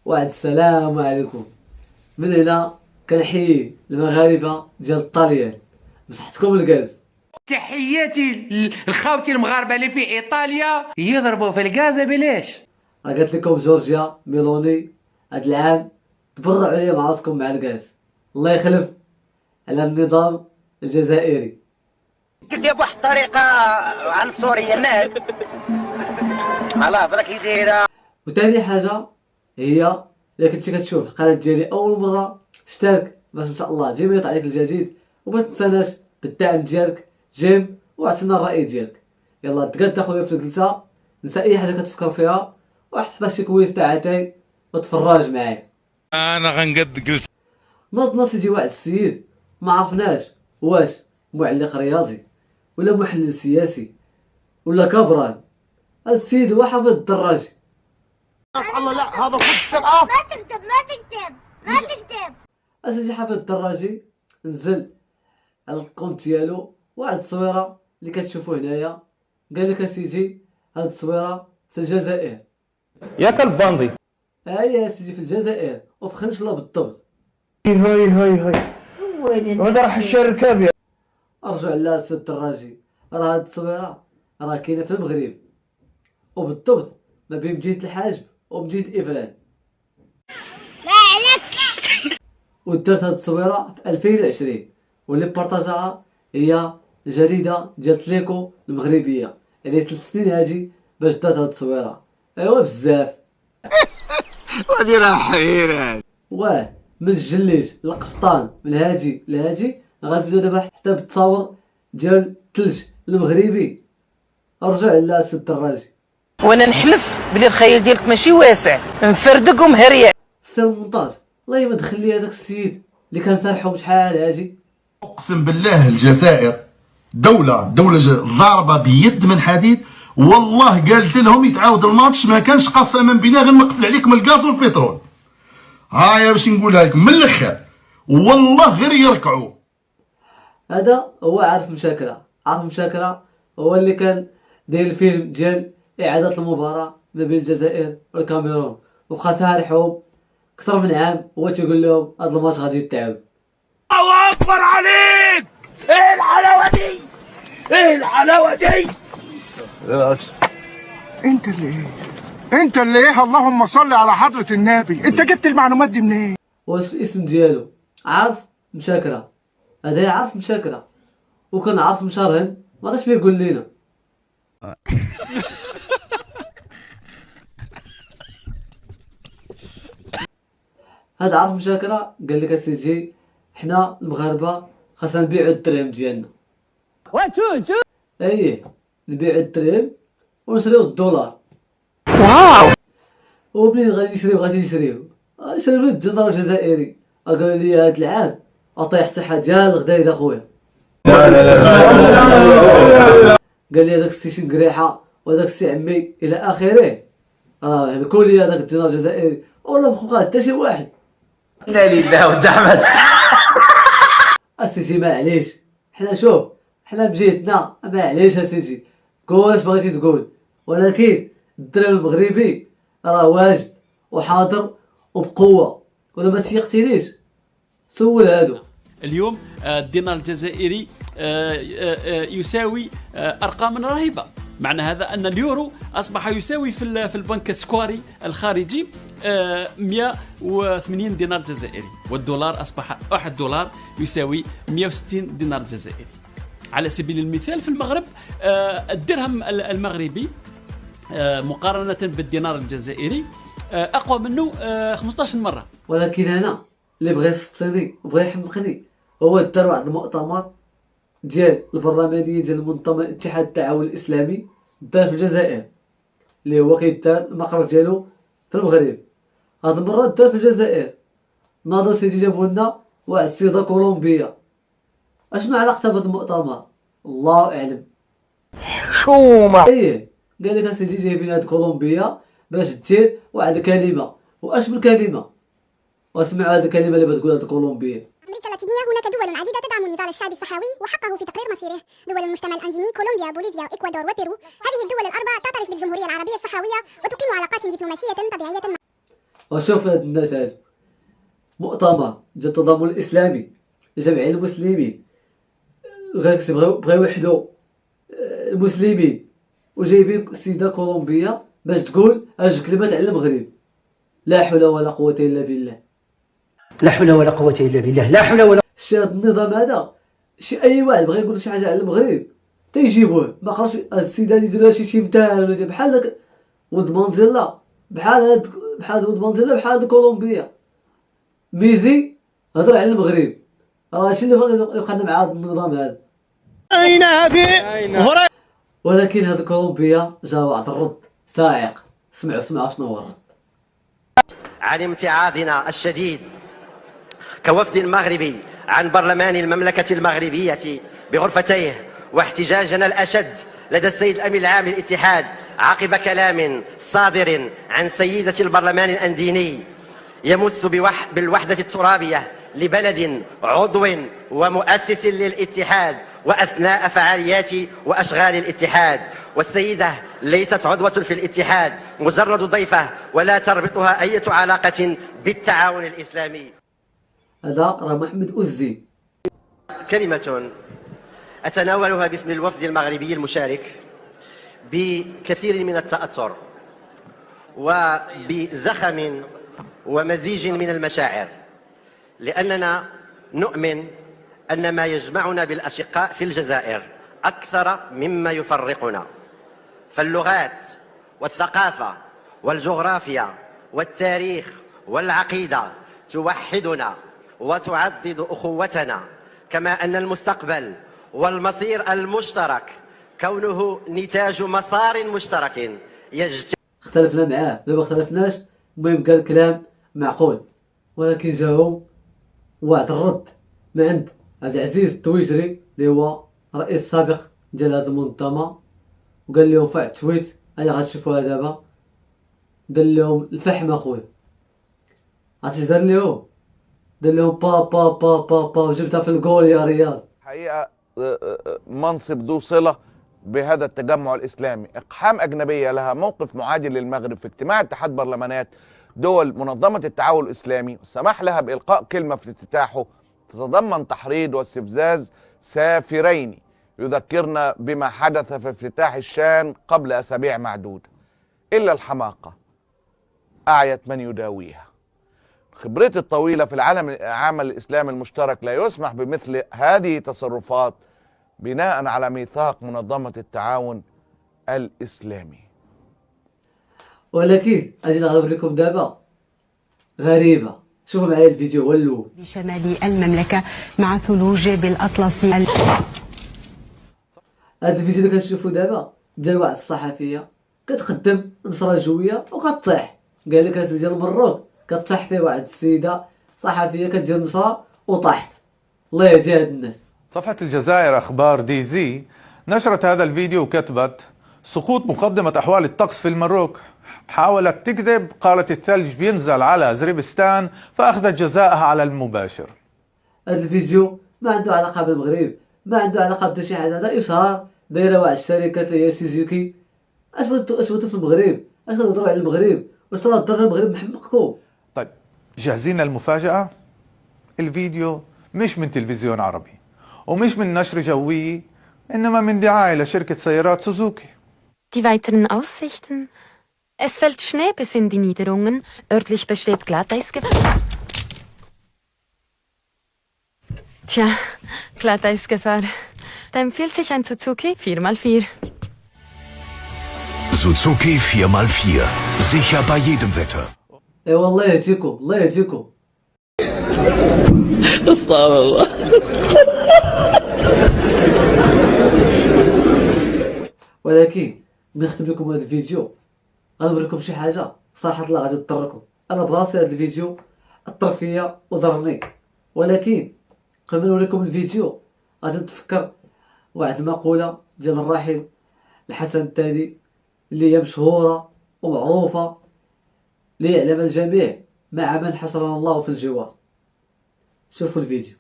واحد السلام عليكم. من هنا كنحيي المغاربه ديال الطاليان، بصحتكم الكاز. تحياتي لخاوتي المغاربه اللي في ايطاليا يضربوا في الغاز بلاش. قالت لكم جورجيا ميلوني هاد العام تبرعوا عليا مع راسكم مع الكاز، الله يخلف على النظام الجزائري. كدير بواحد الطريقه عنصريه ناك على هضره كي دايره. وثاني حاجه هي الا كنتي كتشوف القناه ديالي اول مره اشترك باش ان شاء الله ديما يطلع لك الجديد، وما تنساناش بالدعم ديالك جيم واعطينا الراي ديالك. يلا تقاد اخويا في الجلسه، نسى اي حاجه كتفكر فيها واحد حتى شي كويس تاعتي وتفرج معايا. انا غنقد جلسه. ناضنا سيدي واحد السيد ما عرفناش واش معلق رياضي ولا محلل سياسي ولا كبران. السيد هو حافظ الدراجي. الله لا هذا صدق. ما تكتب اسيدي حافظ الدراجي نزل على الكونت ديالو واحد التصويره اللي كتشوفوا هنايا، قال لك اسيدي هاد التصويره في الجزائر. يا كلب باندي. يا سيدي في الجزائر وفي خنشله بالضبط. هاي هذا راح الشركه يا ارجع على السيد الدراجي، راه هاد التصويره راه كاينه في المغرب وبالضبط ما بين مدينه الحاجب ومدينه افران. لا عليك. ودرت هاد التصويره في 2020 واللي بارطاجاها هي الجريده ديال تليكو المغربيه، يعني 3 سنين هادي باش درت هاد التصويره. ايوا بزاف. وهادي راه حيرات. واه من الجليج للقفطان من هادي لهادي غازي دابا حتى بالتصاور ديال الثلج المغربي. ارجع على السيد الدراجي. وانا نحلف بلي الخيال ديالك ماشي واسع، مفردق ومهريع. السير المونتاج الله ما دخل لي هذاك السيد اللي كان سارحهم شحال هادي. اقسم بالله الجزائر دولة ضاربة بيد من حديد. والله قالت لهم يتعاود الماتش ما كانش قسما بالله غير نقفل عليكم الغاز والبترول. هايا باش نقولها لكم من الاخر والله غير يركعوا. هذا هو عارف مشاكرة هو اللي كان داير الفيلم ديال اعادة المباراة ما بين الجزائر والكاميرون، وبقى سارحهم اكثر من عام هو تيقول لهم هذا الماتش غادي يتعاود. الله اكبر عليك. ايه الحلاوه دي، ايه الحلاوه دي. انت اللي ايه اللهم صل على حضرة النبي. انت جبت المعلومات دي منين؟ واش الاسم ديالو عارف مشاكرة، هذا يعرف مشاكرة وكان عارف مشارهن ما عرفش بيقول لينا. هذا عارف مشاكرة قال لك اسيدي حنا المغاربة خاصنا نبيعو الدرهم ديالنا. ايه نبيعو الدرهم ونشريو الدولار. واو. ومنين غادي يشريو شريو الدينار الجزائري. قالوا لي هاد العام اطيح صحة ديال الغدايد اخويا. قال لي هذاك السي شنقريحه وهذاك السي عمي الى اخره هلكوا لي هذاك الدينار الجزائري والله ما بقى حتى شي واحد. لا لله ود احمد. اسيدي معليش حنا بجهتنا معليش اسيدي قول اش بغيتي تقول، ولكن الدرهم المغربي راه واجد وحاضر وبقوه، ولا ما تيقتنيش سول هادو. اليوم الدينار الجزائري يساوي ارقام رهيبه. معنى هذا ان اليورو اصبح يساوي في البنك السكواري الخارجي 180 دينار جزائري، والدولار اصبح 1 دولار يساوي 160 دينار جزائري. على سبيل المثال في المغرب الدرهم المغربي مقارنه بالدينار الجزائري اقوى منه 15 مره. ولكن انا اللي بغى يسقسيني وبغى يحمقني هو دار واحد المؤتمر ديال البرلمانيه ديال منظمه الاتحاد التعاون الاسلامي دار في الجزائر، اللي هو كيدار المقر ديالو في المغرب. هاد المره دار في الجزائر. ناضوا سيدي جابوا لنا واحد السيده كولومبيه. اشنو علاقتها بهذا المؤتمر؟ الله اعلم. حشومه. ايه قال لك سيدي جايبين هاد كولومبيه باش دير واحد الكلمه، واش من كلمه؟ واسمعوا هذه الكلمه اللي بتقول هاد كولومبيه. أمريكا اللاتينية هناك دول عديدة تدعم النضال الشعبي الصحراوي وحقه في تقرير مصيره. دول المجتمع الأنديني كولومبيا، بوليفيا، إكوادور وبيرو. هذه الدول الأربع تعترف بالجمهورية العربية الصحراوية وتقيم علاقات دبلوماسية طبيعية. وشوف هاد الناس هادو مؤتمر ديال التضامن الاسلامي جمعيه المسلمين غير بغاو يوحدوا المسلمين وجايبين سيده كولومبيه باش تقول اج كلمات على المغرب. لا حول ولا قوه الا بالله. لا حول ولا قوة إلا بالله. لا حول ولا شي هاد النظام هذا شي اي واحد بغى يقول شي حاجه على المغرب تيجيبوه. ما قراش السيده هادي يديروا شي تمثال ولا بحال داك ولد مانديلا بحال ولد مانديلا بحال كولومبيا. ميزي هضر على المغرب راه شي اللي بقى مع هذا النظام هذا. أين هذه؟ ولكن هذا كولومبيا جا واحد الرد صاعق. سمعوا شنو هو الرد. عن امتعاضنا الشديد كوفد مغربي عن برلمان المملكة المغربية بغرفتيه، واحتجاجنا الأشد لدى السيد الأمين العام للاتحاد عقب كلام صادر عن سيدة البرلمان الأنديني يمس بالوحدة الترابية لبلد عضو ومؤسس للاتحاد وأثناء فعاليات وأشغال الاتحاد، والسيدة ليست عضوة في الاتحاد، مجرد ضيفة ولا تربطها أي علاقة بالتعاون الإسلامي. هذا راه محمد أزي. كلمة أتناولها باسم الوفد المغربي المشارك بكثير من التأثر وبزخم ومزيج من المشاعر، لأننا نؤمن أن ما يجمعنا بالأشقاء في الجزائر أكثر مما يفرقنا، فاللغات والثقافة والجغرافيا والتاريخ والعقيدة توحدنا وتعضد أخوتنا، كما أن المستقبل والمصير المشترك كونه نتاج مسار مشترك اختلفنا معاه لا ما اختلفناش. المهم قال كلام معقول، ولكن جاهم واحد الرد من عند عبد العزيز التويجري اللي هو رئيس سابق ديال هذه المنظمه، وقال لهم في تويت اللي غتشوفوها دابا دار لهم الفحم اخويا. عرفتي دار لهم؟ دار لهم با با با با با وجبتها في الجول يا رياض. حقيقة منصب ذو صلة بهذا التجمع الإسلامي، إقحام أجنبية لها موقف معادل للمغرب في اجتماع اتحاد برلمانات دول منظمة التعاون الإسلامي، السماح لها بإلقاء كلمة في افتتاحه تتضمن تحريض واستفزاز سافرين يذكرنا بما حدث في افتتاح الشان قبل أسابيع معدودة. إلا الحماقة أعيت من يداويها. خبرتي الطويلة في العمل الإسلامي المشترك لا يسمح بمثل هذه التصرفات بناء على ميثاق منظمة التعاون الإسلامي. ولكن أجي نغرب لكم دابا غريبة. شوفوا معايا الفيديو هو الأول. بشمال المملكة مع ثلوج بالأطلسي. هذا الفيديو اللي كنشوفوا دابا ديال واحد الصحفية كتقدم نصرة جوية وكتطيح. قال لك هاد ديال المروك كتطيح فيه واحد السيدة صحفية كدير نصرة وطاحت. الله يهدي هاد الناس. صفحة الجزائر أخبار دي زي نشرت هذا الفيديو وكتبت: سقوط مقدمة أحوال الطقس في المروك، حاولت تكذب، قالت الثلج بينزل على زريبستان فأخذت جزاءها على المباشر. هذا الفيديو ما عنده علاقة بالمغرب، ما عنده علاقة بدا شي حاجة، هذا إشهار دايرة واحد الشركات اللي هي سوزوكي. اش بغيتو في المغرب؟ اش كتهضروا على المغرب؟ واش ترى الدرجة المغرب محمقكم؟ طيب جاهزين للمفاجأة؟ الفيديو مش من تلفزيون عربي ومش من نشر جوي، إنما من دعاية لشركة سيارات سوزوكي. Die weiteren Aussichten? Es fällt Schnee bis in die Niederungen. Örtlich besteht Glatteisgefahr. Tja, Glatteisgefahr. Da empfiehlt sich ein Suzuki 4x4. Suzuki 4x4. Sicher bei jedem Wetter. اي والله يهديكم، الله يهديكم. استغفر الله. ولكن نختم لكم هذا الفيديو غنوريكم شي حاجه صراحه الله غادي تضركم. انا براسي هذا الفيديو اثر فيا وضرني، ولكن قبل ما نوريكم الفيديو غادي نتفكر واحد المقوله ديال الراحل الحسن الثاني اللي هي مشهوره ومعروفه ليعلم الجميع مع من حشرنا الله في الجوار. شوفوا الفيديو.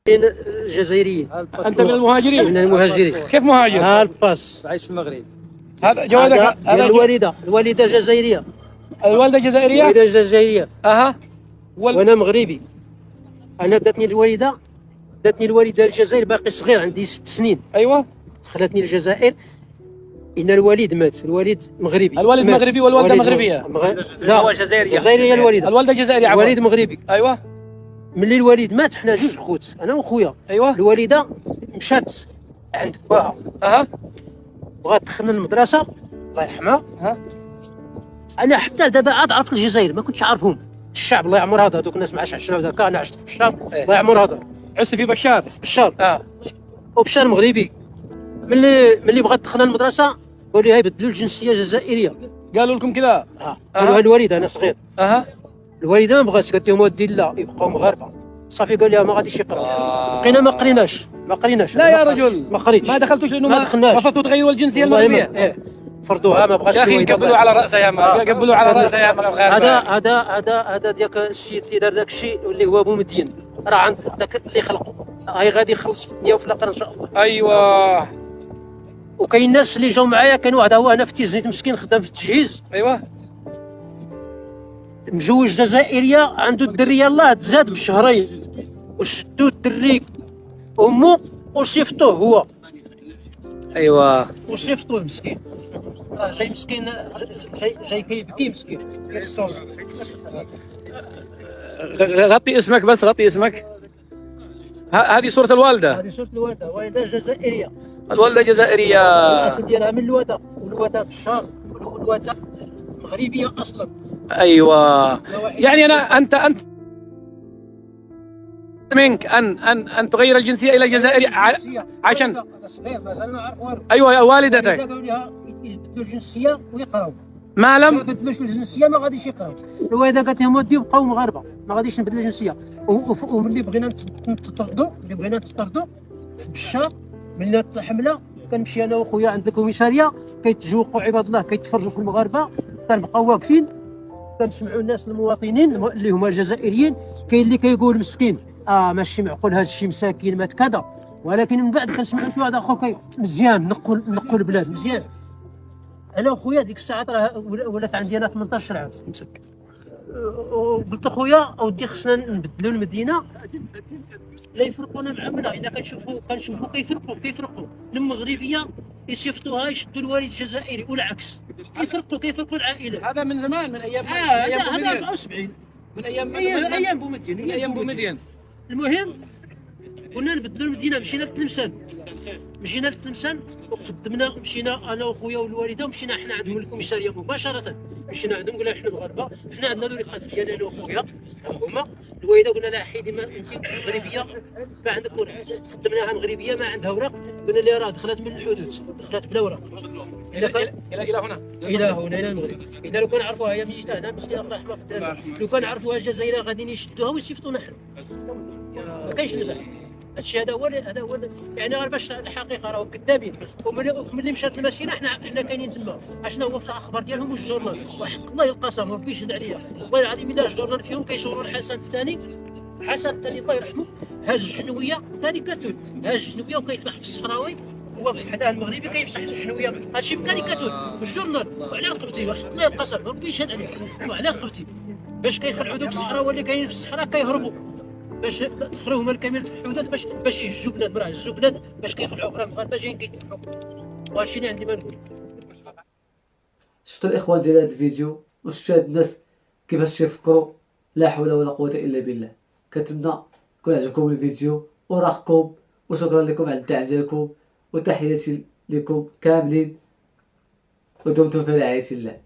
الجزائريين. انت من المهاجرين؟ من المهاجرين. كيف مهاجر؟ ها الباس. عايش في المغرب. هذا جوازك؟ هذا الوالده جزائريه. الوالده جزائريه؟ الوالده جزائريه. اها. وانا مغربي. انا داتني الوالده الجزائر باقي صغير، عندي 6 سنين. ايوه. دخلتني الجزائر. ان الوالد مات، الوالد مغربي. الوالد مغربي والوالده مغربيه. لا هو جزائريه. جزائريه الوالده. الوالده جزائريه. الوالد مغربي. ايوه. ملي الوالد مات حنا جوج خوت، انا وخويا. ايوه. الوالده مشات عند باها. اها. بغات تدخلنا المدرسه الله يرحمها. اها. انا حتى دابا عاد عرفت الجزائر، ما كنتش عارفهم. الشعب الله يعمر هذا، دوك الناس ما عادش عشنا هذاك، انا عشت في بشار. الله يعمر هذا. عشت في بشار. في بشار. وبشار مغربي. ملي بغات تدخلنا المدرسه قالوا لي هاي بدلوا الجنسيه جزائريه. قالوا لكم كذا؟ قالوا الوالده انا صغير. الوالده ما بغاتش، قالت لهم ودي لا يبقاو مغاربه. صافي قال لها ما غاديش يقراو. بقينا ما قريناش. لا يا رجل ما قريتش. ما دخلتوش لانه ما دخلناش. رفضتوا تغيروا الجنسيه المغربيه. فرضوها ما بغاش. يا اخي قبلوا على راسها يا ما قبلوا على راسها يا ما. هذا ديك السيد اللي دار داك الشيء اللي هو ابو مدين، راه عند داك اللي خلقه، هاي غادي يخلص في الدنيا وفي الاخره ان شاء الله. ايوه. وكاين الناس اللي جاو معايا، كان واحد هو انا في تيزنيت مسكين خدام في التجهيز. ايوه. مجوج جزائريه، عنده الدريه الله تزاد بشهرين، وشدو الدري امه وصيفطوه هو. ايوه. وصيفطوه مسكين. جاي مسكين، جاي كيبكي مسكين. غطي اسمك بس، غطي اسمك. هذه صورة الوالدة. هذه صورة الوالدة، والدة جزائرية. الوالدة جزائرية. الأصل ديالها من الوالدة، والوالدة بشار، والوالدة مغربية أصلا. أيوة. يعني أنت منك أن تغير الجنسية إلى الجزائرية عشان أنا صغير مازال ما عارف والو. أيوة والدتك. قالوا لها يبدلوا الجنسية ويقراو. ما لم بدلوش الجنسيه ما غاديش يقراو. الوالده قالت لهم ودي بقاو مغاربه، ما غاديش نبدل الجنسيه. وملي بغينا نتطردوا، في بشار، ملي الحمله كنمشي انا وخويا عند الكوميساريه، كيتجوقوا عباد الله، كيتفرجوا في المغاربه، كنبقاو واقفين كنسمعوا الناس المواطنين اللي هما الجزائريين، كاين اللي كيقول مسكين ماشي معقول هذا الشيء مساكين مات كذا، ولكن من بعد كنسمعوا شي واحد اخر مزيان نقوا البلاد مزيان. انا وخويا ديك الساعه راه ولات عندي انا 18 عام. قلت خويا اودي خصنا نبدلوا المدينه، لا يفرقونا مع منا. الا كنشوفوا كيفرقوا المغربيه يصيفطوها يشدوا الوالد الجزائري والعكس، كيفرقوا العائله. هذا من زمان، من ايام هذا 74 من ايام بومدين. المهم قلنا نبدلوا المدينه، مشينا لتلمسان وقدمنا، مشينا انا وخويا والوالده ومشينا حنا عندهم الكوميساريه مباشره، مشينا عندهم قلنا حنا مغاربه، حنا عندنا الورقات ديالنا انا وخويا هما. الوالده قلنا لها حيدي ما انت مغربيه ما عندك ورق، قدمناها مغربيه ما عندها ورق، قلنا لها راه دخلت من الحدود، دخلت بلا ورق الى هنا الى المغرب. اذا لو كان عرفوها هي مشيت هنا مسكينه الله يرحمها في الدراري، لو كان عرفوها الجزائر غاديين يشدوها ويصيفطونا حنا. ما كاينش مزاح هادشي، هذا هو يعني غير باش الحقيقه راهو كذابين. وملي مشات المسيره حنا كاينين تما، اشنا هو في الاخبار ديالهم والجورنال، وحق الله القسم ربي يشهد عليا والله العظيم الا الجورنال فيهم كيصوروا الحسن الثاني الله يرحمه هاز الجنويه ثاني كاتون، هاز الجنويه وكيتباع في الصحراوي، هو حداه المغربي كيمسح الجنويه، هادشي بكاريكاتور في الجورنال وعلى رقبتي وحق الله القسم ربي يشهد عليا وعلى رقبتي، باش كيخلعوا دوك الصحراوي اللي كاينين في الصحراء كيهربوا باش دخلوا هما الكاميرات في الحدود باش يهزوا بنادم، راه هزوا بنادم باش كيخلعوا راه المغاربه جايين كيذبحوا. وهادشي اللي عندي ما نقول. شفتوا الاخوان ديال هذا الفيديو وشفتوا هاد الناس كيفاش يفكروا، لا حول ولا قوه الا بالله. كنتمنى يكون عجبكم الفيديو وراحكم، وشكرا لكم على الدعم ديالكم، وتحياتي لكم كاملين، ودمتم في رعايه الله.